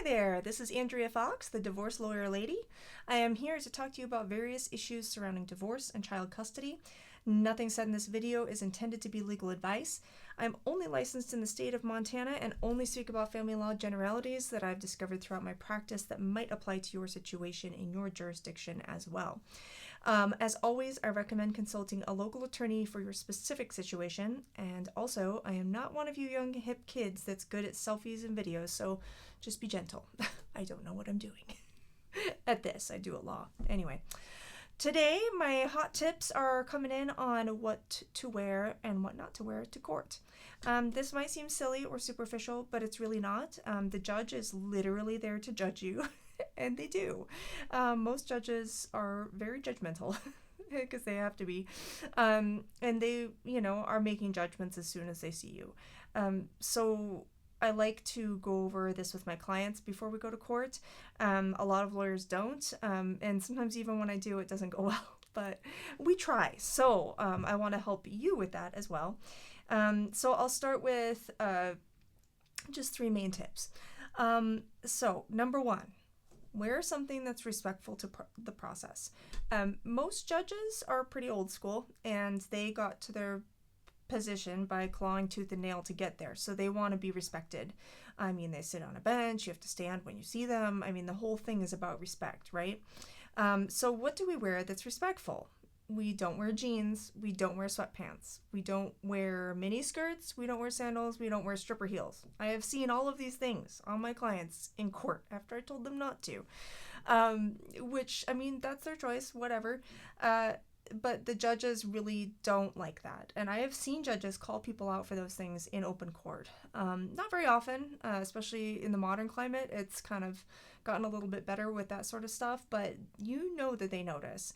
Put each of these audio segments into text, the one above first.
there, this is Andrea Fox, the divorce lawyer lady. I am here to talk to you about various issues surrounding divorce and child custody. Nothing said in this video is intended to be legal advice. I'm only licensed in the state of Montana and only speak about family law generalities that I've discovered throughout my practice that might apply to your situation in your jurisdiction as well. As always, I recommend consulting a local attorney for your specific situation. And also, I am not one of you young hip kids that's good at selfies and videos, so just be gentle. I don't know what I'm doing at this. I do at law. Anyway, today my hot tips are coming in on what to wear and what not to wear to court. This might seem silly or superficial, but it's really not. The judge is literally there to judge you. And they do. Most judges are very judgmental because they have to be. And they, are making judgments as soon as they see you. So I like to go over this with my clients before we go to court. A lot of lawyers don't. And sometimes even when I do, it doesn't go well. But we try. So I want to help you with that as well. So I'll start with just 3 main tips. So number 1. Wear something that's respectful to the process. Most judges are pretty old school, and they got to their position by clawing tooth and nail to get there, so they want to be respected. I mean, they sit on a bench, you have to stand when you see them. I mean, the whole thing is about respect, right? So what do we wear that's respectful? We don't wear jeans, we don't wear sweatpants, we don't wear mini skirts, we don't wear sandals, we don't wear stripper heels. I have seen all of these things on my clients in court after I told them not to, which, I mean, that's their choice, whatever. But the judges really don't like that. And I have seen judges call people out for those things in open court. Not very often, especially in the modern climate. It's kind of gotten a little bit better with that sort of stuff, but you know that they notice.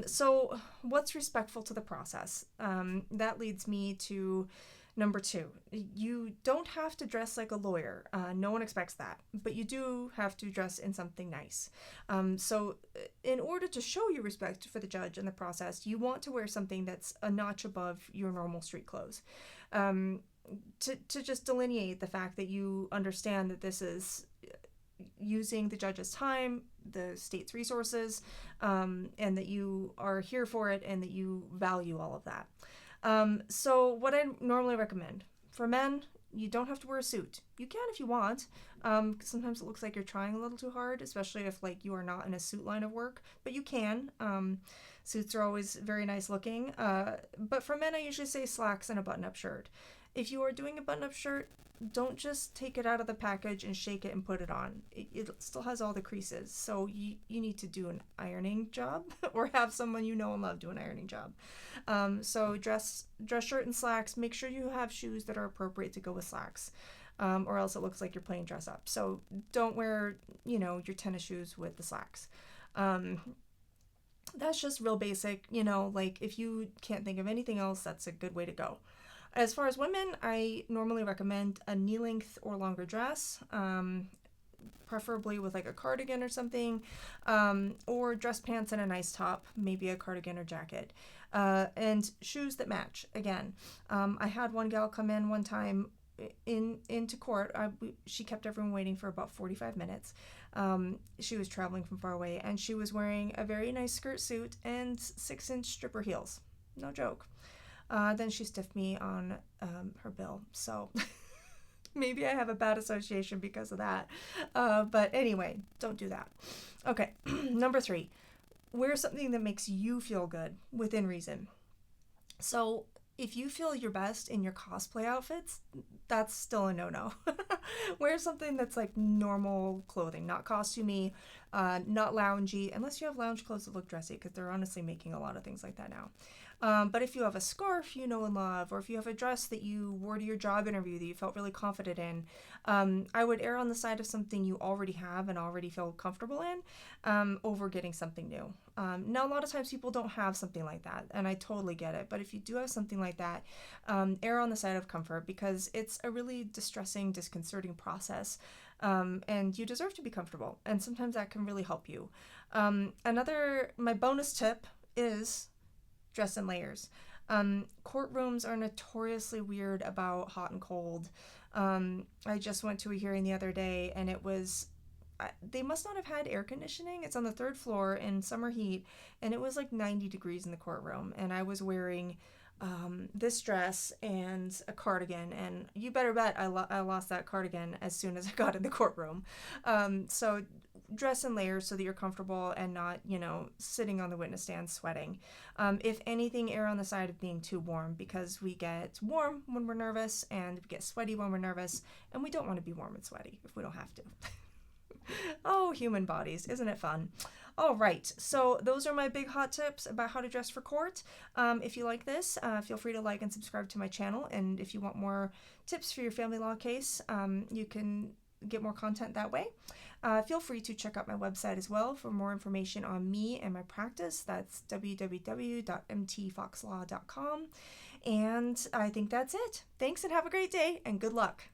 So what's respectful to the process? That leads me to number 2. You don't have to dress like a lawyer. No one expects that, but you do have to dress in something nice. So in order to show your respect for the judge and the process, you want to wear something that's a notch above your normal street clothes. To just delineate the fact that you understand that this is using the judge's time, the state's resources, and that you are here for it and that you value all of that. So what I normally recommend for men, you don't have to wear a suit. You can if you want. Sometimes it looks like you're trying a little too hard, especially if you are not in a suit line of work, but you can. Suits are always very nice looking. But for men, I usually say slacks and a button-up shirt. If you are doing a button-up shirt, don't just take it out of the package and shake it and put it on. It still has all the creases, so you need to do an ironing job or have someone you know and love do an ironing job. So dress shirt and slacks. Make sure you have shoes that are appropriate to go with slacks, or else it looks like you're playing dress up. So don't wear, your tennis shoes with the slacks. That's just real basic, if you can't think of anything else, that's a good way to go. As far as women, I normally recommend a knee-length or longer dress, preferably with a cardigan or something, or dress pants and a nice top, maybe a cardigan or jacket, and shoes that match. Again, I had one gal come in one time into court. She kept everyone waiting for about 45 minutes. She was traveling from far away, and she was wearing a very nice skirt suit and 6-inch stripper heels. No joke. Then she stiffed me on her bill. So maybe I have a bad association because of that. But anyway, don't do that. Okay, number 3. Wear something that makes you feel good within reason. So if you feel your best in your cosplay outfits, that's still a no-no. Wear something that's normal clothing, not costumey, not loungy, unless you have lounge clothes that look dressy, because they're honestly making a lot of things like that now. But if you have a scarf you know and love, or if you have a dress that you wore to your job interview that you felt really confident in, I would err on the side of something you already have and already feel comfortable in, over getting something new. Now, a lot of times people don't have something like that, and I totally get it. But if you do have something like that, err on the side of comfort, because it's a really distressing, disconcerting process, and you deserve to be comfortable. And sometimes that can really help you. My bonus tip is dress in layers. Courtrooms are notoriously weird about hot and cold. I just went to a hearing the other day, and it was, they must not have had air conditioning. It's on the third floor in summer heat, and it was like 90 degrees in the courtroom, and I was wearing this dress and a cardigan, and you better bet I lost that cardigan as soon as I got in the courtroom. So dress in layers so that you're comfortable and not, sitting on the witness stand sweating. If anything, err on the side of being too warm, because we get warm when we're nervous and we get sweaty when we're nervous, and we don't want to be warm and sweaty if we don't have to. Oh, human bodies, isn't it fun? All right, so those are my big hot tips about how to dress for court. If you like this, feel free to like and subscribe to my channel, and if you want more tips for your family law case, you can get more content that way. Feel free to check out my website as well for more information on me and my practice. That's www.mtfoxlaw.com. And I think that's it. Thanks and have a great day, and good luck.